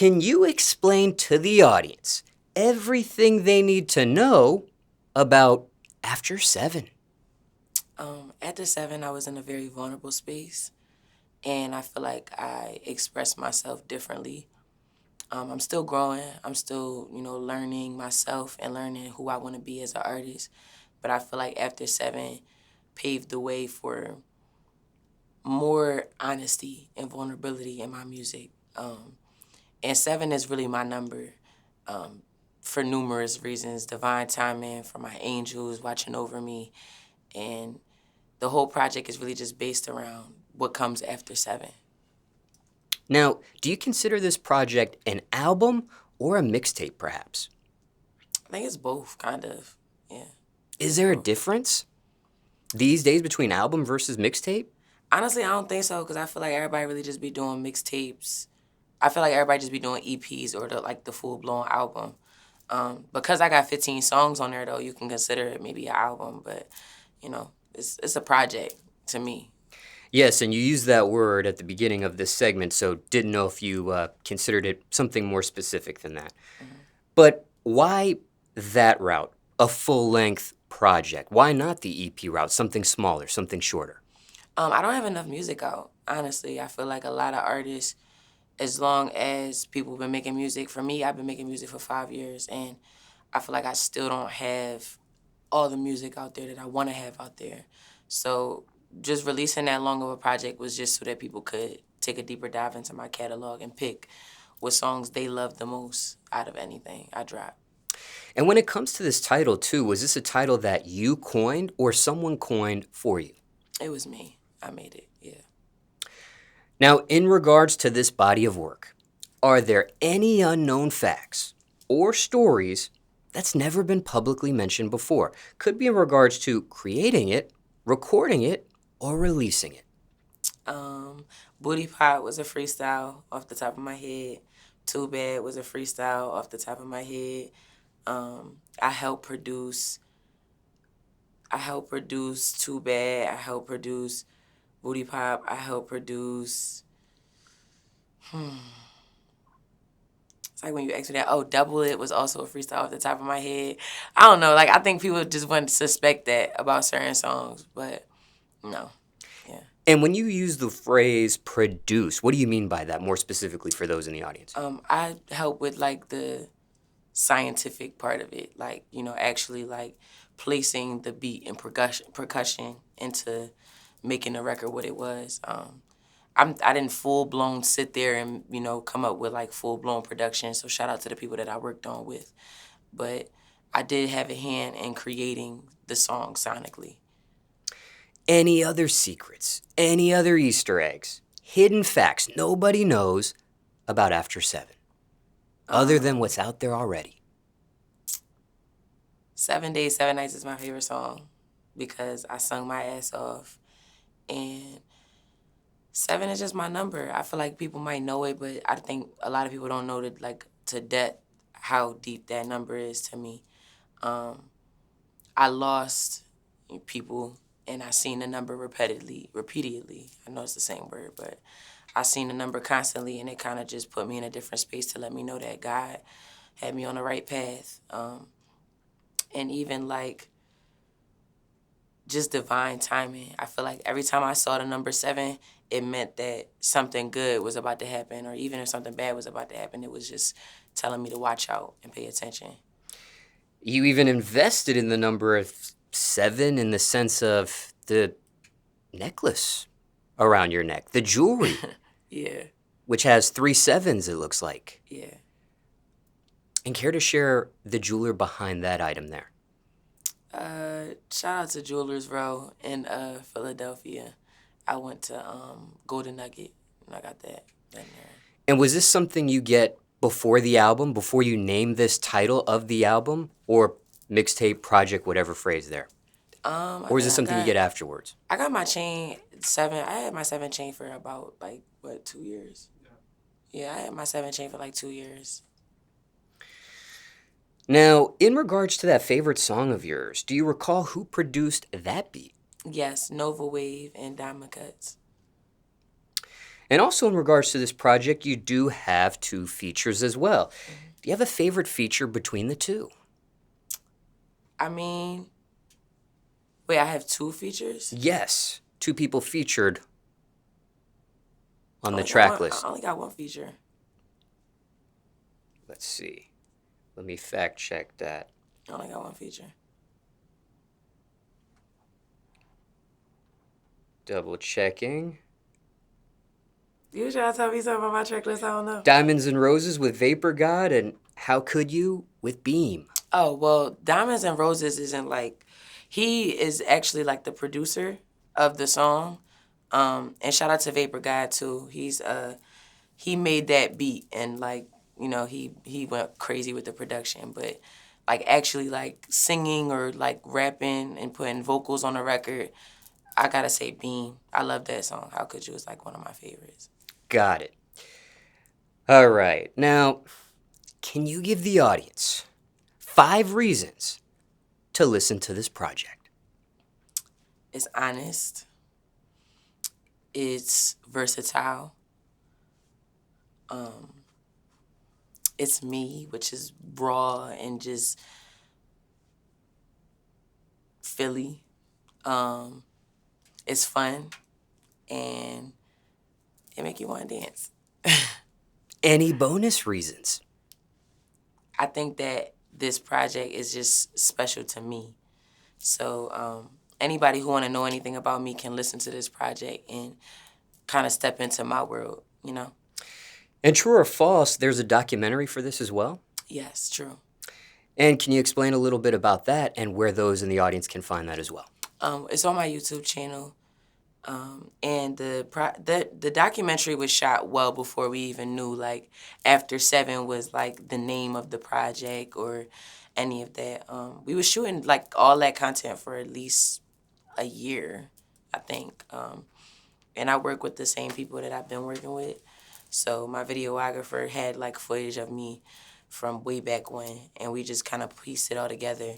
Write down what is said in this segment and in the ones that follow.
Can you explain to the audience everything they need to know about After 7? After 7, I was in a very vulnerable space, and I feel like I expressed myself differently. I'm still growing. I'm still, learning myself and learning who I want to be as an artist. But I feel like After 7 paved the way for more honesty and vulnerability in my music. And 7 is really my number for numerous reasons. Divine timing, for my angels watching over me. And the whole project is really just based around what comes after 7. Now, do you consider this project an album or a mixtape, perhaps? I think it's both, kind of. Yeah. Is there a difference these days between album versus mixtape? Honestly, I don't think so, because I feel like everybody really just be doing mixtapes. I feel like everybody just be doing EPs or the full-blown album. Because I got 15 songs on there, though, you can consider it maybe an album, but, it's a project to me. Yes, and you used that word at the beginning of this segment, so didn't know if you considered it something more specific than that. Mm-hmm. But why that route, a full-length project? Why not the EP route, something smaller, something shorter? I don't have enough music out, honestly. I feel like a lot of artists, as long as people have been making music, for me, I've been making music for 5 years, and I feel like I still don't have all the music out there that I want to have out there. So just releasing that long of a project was just so that people could take a deeper dive into my catalog and pick what songs they love the most out of anything I drop. And when it comes to this title, too, was this a title that you coined or someone coined for you? It was me. I made it, yeah. Now, in regards to this body of work, are there any unknown facts or stories that's never been publicly mentioned before? Could be in regards to creating it, recording it, or releasing it. Booty Pop was a freestyle off the top of my head. Too Bad was a freestyle off the top of my head. I helped produce Too Bad. I helped produce Booty Pop. I helped produce. It's like when you ask me that. Oh, Double It was also a freestyle off the top of my head. I don't know. I think people just wouldn't suspect that about certain songs, but no. Yeah. And when you use the phrase produce, what do you mean by that more specifically for those in the audience? I help with the scientific part of it, actually placing the beat and percussion into making the record what it was. I didn't full blown sit there and come up with full blown production. So shout out to the people that I worked on with, but I did have a hand in creating the song sonically. Any other secrets? Any other Easter eggs? Hidden facts nobody knows about After 7? Other than what's out there already? 7 Days, 7 Nights is my favorite song because I sung my ass off. And 7 is just my number. I feel like people might know it, but I think a lot of people don't know to depth how deep that number is to me. I lost people, and I seen the number repeatedly. I know it's the same word, but I seen the number constantly, and it kind of just put me in a different space to let me know that God had me on the right path. And even just divine timing. I feel like every time I saw the number 7, it meant that something good was about to happen, or even if something bad was about to happen, it was just telling me to watch out and pay attention. You even invested in the number of 7 in the sense of the necklace around your neck, the jewelry. Yeah. Which has 3 7s, it looks like. Yeah. And care to share the jeweler behind that item there? Shout out to Jewelers Row in Philadelphia. I went to Golden Nugget, and I got that in there. And was this something you get before the album, before you name this title of the album, or mixtape, project, whatever phrase there? Or is this something you get afterwards? I got my chain 7. I had my 7 chain for about 2 years. Yeah, I had my 7 chain for 2 years. Now, in regards to that favorite song of yours, do you recall who produced that beat? Yes, Nova Wave and Diamond Kuts. And also in regards to this project, you do have 2 features as well. Mm-hmm. Do you have a favorite feature between the 2? I mean, wait, I have 2 features? Yes, 2 people featured on the I track I list. only got 1 feature. Let's see. Let me fact check that. I only got 1 feature. Double checking. You trying to tell me something about my track list? I don't know. Diamonds and Roses with VaporGod and How Could You with Beam. Oh, well, Diamonds and Roses isn't like, he is actually like the producer of the song. And shout out to VaporGod too. He made that beat and like, you know, he went crazy with the production, but like actually like singing or like rapping and putting vocals on the record, I gotta say Beam. I love that song. How Could You is like one of my favorites. Got it. All right. Now, can you give the audience 5 reasons to listen to this project? It's honest. It's versatile. It's me, which is raw and just Philly. It's fun and it make you want to dance. Any bonus reasons? I think that this project is just special to me. So anybody who want to know anything about me can listen to this project and kind of step into my world, you know? And true or false, there's a documentary for this as well? Yes, true. And can you explain a little bit about that and where those in the audience can find that as well? It's on my YouTube channel. And the documentary was shot well before we even knew like After 7 was like the name of the project or any of that. We were shooting like all that content for at least a year, I think. And I work with the same people that I've been working with. So my videographer had like footage of me from way back when, and we just kind of pieced it all together.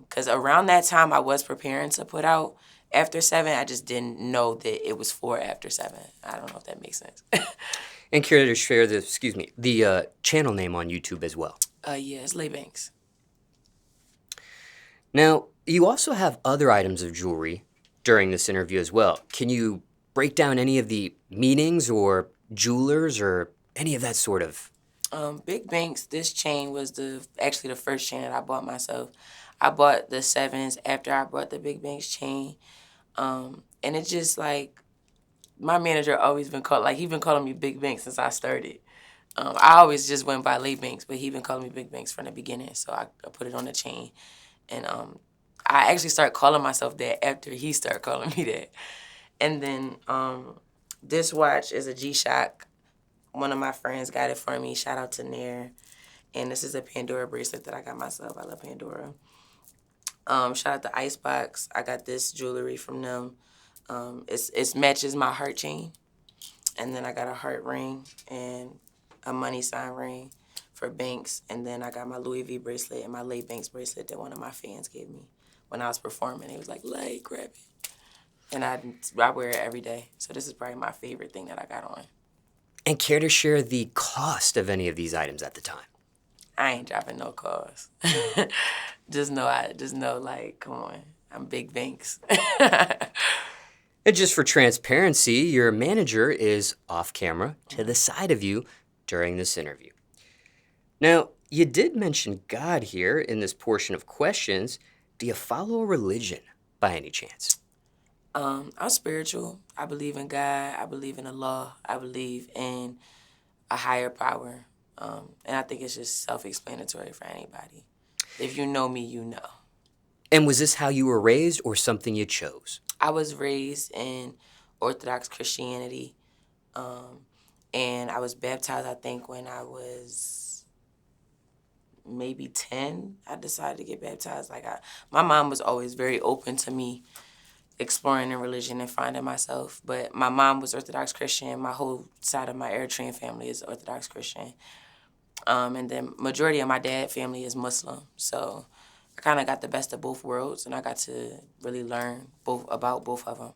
Because around that time, I was preparing to put out After 7. I just didn't know that it was for After 7. I don't know if that makes sense. And care to share the channel name on YouTube as well? Yeah, it's Bankz. Now, you also have other items of jewelry during this interview as well. Can you break down any of the meanings or jewelers or any of that sort of? Big Bankz, this chain was actually the first chain that I bought myself. I bought the 7s after I bought the Big Bankz chain. And it's just like, my manager always been he been calling me Big Bankz since I started. I always just went by Lay Bankz, but he been calling me Big Bankz from the beginning, so I put it on the chain. And I actually started calling myself that after he started calling me that. And then this watch is a G-Shock. One of my friends got it for me. Shout out to Nair. And this is a Pandora bracelet that I got myself. I love Pandora. Shout out to Icebox. I got this jewelry from them. It matches my heart chain. And then I got a heart ring and a money sign ring for Bankz. And then I got my Louis V bracelet and my Lay Bankz bracelet that one of my fans gave me when I was performing. He was like, Lay, grab it. And I wear it every day. So this is probably my favorite thing that I got on. And care to share the cost of any of these items at the time? I ain't dropping no cost. just know, like, come on, I'm Big Bankz. And just for transparency, your manager is off camera to the side of you during this interview. Now, you did mention God here in this portion of questions. Do you follow a religion by any chance? I'm spiritual. I believe in God. I believe in the law. I believe in a higher power. And I think it's just self-explanatory for anybody. If you know me, you know. And was this how you were raised or something you chose? I was raised in Orthodox Christianity. And I was baptized, I think, when I was maybe 10. I decided to get baptized. My mom was always very open to me exploring in religion and finding myself. But my mom was Orthodox Christian. My whole side of my Eritrean family is Orthodox Christian. And then majority of my dad's family is Muslim. So I kind of got the best of both worlds, and I got to really learn about both of them.